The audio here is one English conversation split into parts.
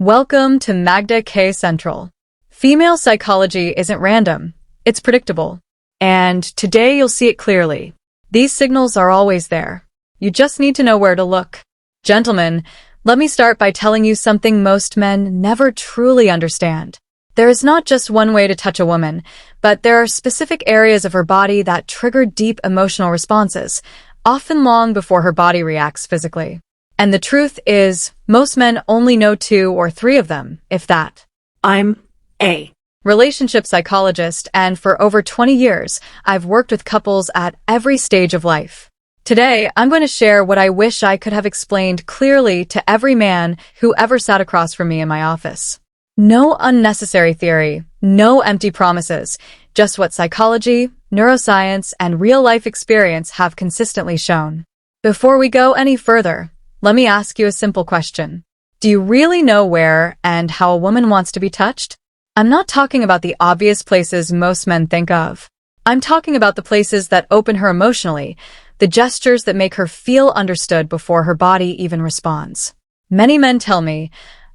Welcome to Magda K Central. Female psychology isn't random, it's predictable. And today you'll see it clearly. These signals are always there. You just need to know where to look. Gentlemen, let me start by telling you something most men never truly understand. There is not just one way to touch a woman, but there are specific areas of her body that trigger deep emotional responses, often long before her body reacts physically. And the truth is, most men only know 2 or 3 of them, if that. I'm a relationship psychologist, and for over 20 years, I've worked with couples at every stage of life. Today, I'm going to share what I wish I could have explained clearly to every man who ever sat across from me in my office. No unnecessary theory, no empty promises, just what psychology, neuroscience, and real-life experience have consistently shown. Before we go any further, let me ask you a simple question. Do you really know where and how a woman wants to be touched? I'm not talking about the obvious places most men think of. I'm talking about the places that open her emotionally, the gestures that make her feel understood before her body even responds. Many men tell me,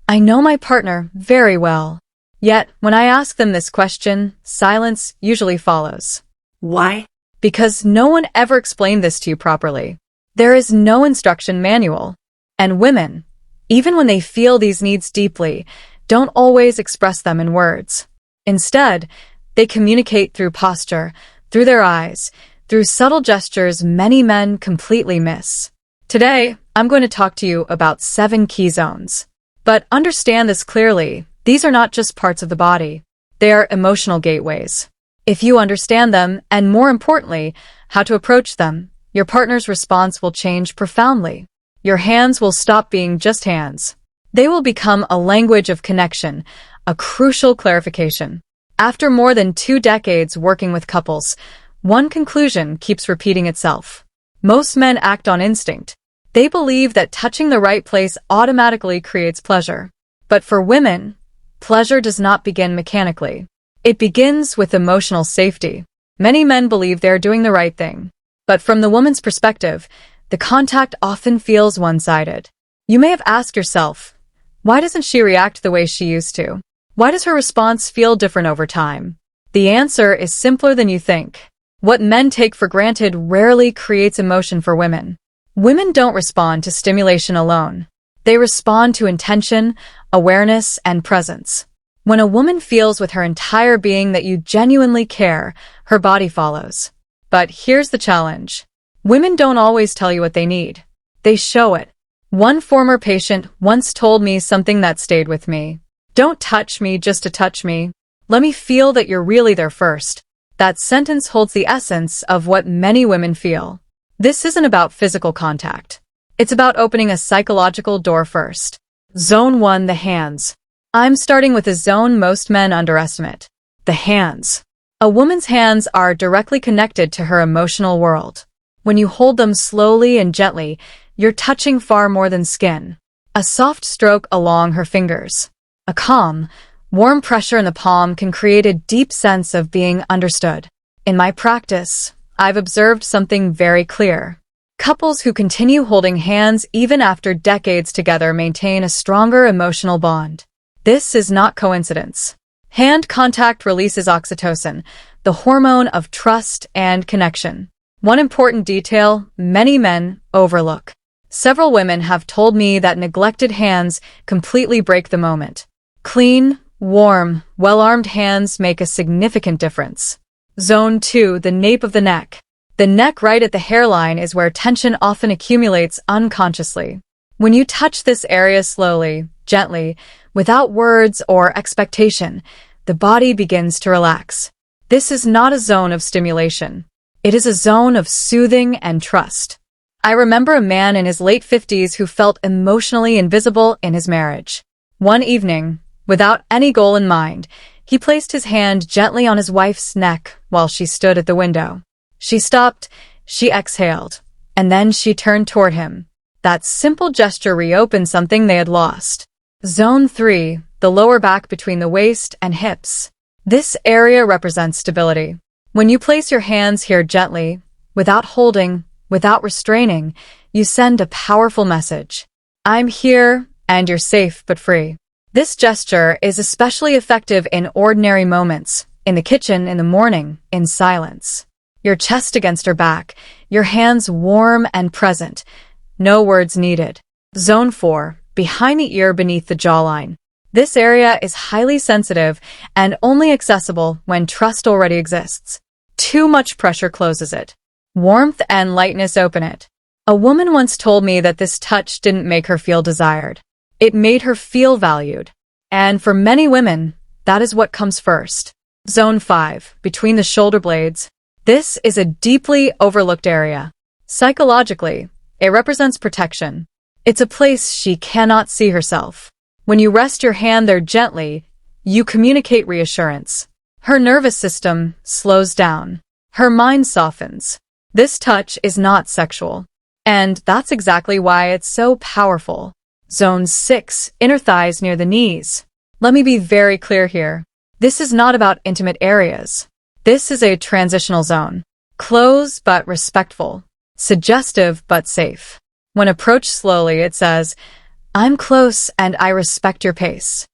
I know my partner very well. Yet, when I ask them this question, silence usually follows. Why? Because no one ever explained this to you properly. There is no instruction manual. And women, even when they feel these needs deeply, don't always express them in words. Instead, they communicate through posture, through their eyes, through subtle gestures many men completely miss. Today, I'm going to talk to you about 7 key zones. But understand this clearly, these are not just parts of the body. They are emotional gateways. If you understand them, and more importantly, how to approach them, your partner's response will change profoundly. Your hands will stop being just hands. They will become a language of connection, a crucial clarification. After more than 2 decades working with couples, one conclusion keeps repeating itself. Most men act on instinct. They believe that touching the right place automatically creates pleasure. But for women, pleasure does not begin mechanically. It begins with emotional safety. Many men believe they are doing the right thing. But from the woman's perspective, the contact often feels one-sided. You may have asked yourself, why doesn't she react the way she used to? Why does her response feel different over time? The answer is simpler than you think. What men take for granted rarely creates emotion for women. Women don't respond to stimulation alone. They respond to intention, awareness, and presence. When a woman feels with her entire being that you genuinely care, her body follows. But here's the challenge. Women don't always tell you what they need. They show it. One former patient once told me something that stayed with me. Don't touch me just to touch me. Let me feel that you're really there first. That sentence holds the essence of what many women feel. This isn't about physical contact. It's about opening a psychological door first. Zone 1, the hands. I'm starting with a zone most men underestimate. The hands. A woman's hands are directly connected to her emotional world. When you hold them slowly and gently, you're touching far more than skin. A soft stroke along her fingers. A calm, warm pressure in the palm can create a deep sense of being understood. In my practice, I've observed something very clear. Couples who continue holding hands even after decades together maintain a stronger emotional bond. This is not coincidence. Hand contact releases oxytocin, the hormone of trust and connection. One important detail many men overlook. Several women have told me that neglected hands completely break the moment. Clean, warm, well-armed hands make a significant difference. Zone 2, the nape of the neck. The neck right at the hairline is where tension often accumulates unconsciously. When you touch this area slowly, gently, without words or expectation, the body begins to relax. This is not a zone of stimulation. It is a zone of soothing and trust. I remember a man in his late 50s who felt emotionally invisible in his marriage. One evening, without any goal in mind, he placed his hand gently on his wife's neck while she stood at the window. She stopped, she exhaled, and then she turned toward him. That simple gesture reopened something they had lost. Zone 3, the lower back between the waist and hips. This area represents stability. When you place your hands here gently, without holding, without restraining, you send a powerful message. I'm here, and you're safe but free. This gesture is especially effective in ordinary moments, in the kitchen, in the morning, in silence. Your chest against her back, your hands warm and present. No words needed. Zone 4, behind the ear beneath the jawline. This area is highly sensitive and only accessible when trust already exists. Too much pressure closes it. Warmth and lightness open it. A woman once told me that this touch didn't make her feel desired. It made her feel valued. And for many women, that is what comes first. Zone 5, between the shoulder blades. This is a deeply overlooked area. Psychologically, it represents protection. It's a place she cannot see herself. When you rest your hand there gently, you communicate reassurance. Her nervous system slows down. Her mind softens. This touch is not sexual. And that's exactly why it's so powerful. Zone 6, inner thighs near the knees. Let me be very clear here. This is not about intimate areas. This is a transitional zone. Close but respectful. Suggestive but safe. When approached slowly, it says, "I'm close and I respect your pace."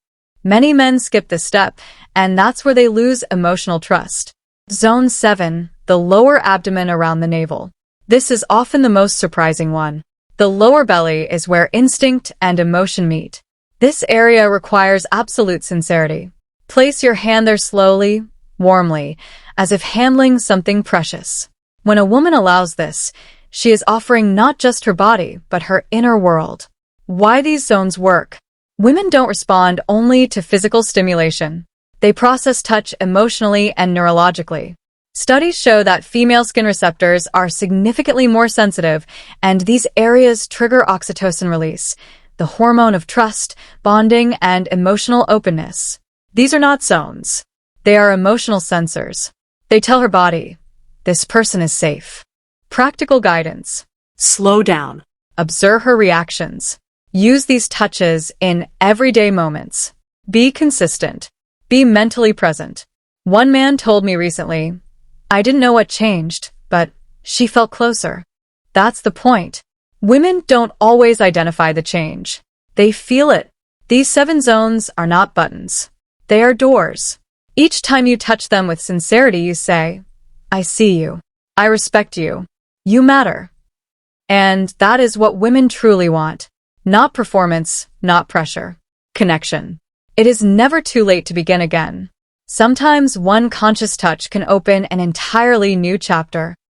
Many men skip this step, and that's where they lose emotional trust. Zone 7, the lower abdomen around the navel. This is often the most surprising one. The lower belly is where instinct and emotion meet. This area requires absolute sincerity. Place your hand there slowly, warmly, as if handling something precious. When a woman allows this, she is offering not just her body, but her inner world. Why these zones work? Women don't respond only to physical stimulation. They process touch emotionally and neurologically. Studies show that female skin receptors are significantly more sensitive, and these areas trigger oxytocin release, the hormone of trust, bonding, and emotional openness. These are not zones. They are emotional sensors. They tell her body, this person is safe. Practical guidance. Slow down. Observe her reactions. Use these touches in everyday moments. Be consistent. Be mentally present. One man told me recently, "I didn't know what changed, but she felt closer." That's the point. Women don't always identify the change. They feel it. These 7 zones are not buttons. They are doors. Each time you touch them with sincerity, you say, "I see you. I respect you. You matter." And that is what women truly want. Not performance, not pressure. Connection. It is never too late to begin again. Sometimes one conscious touch can open an entirely new chapter.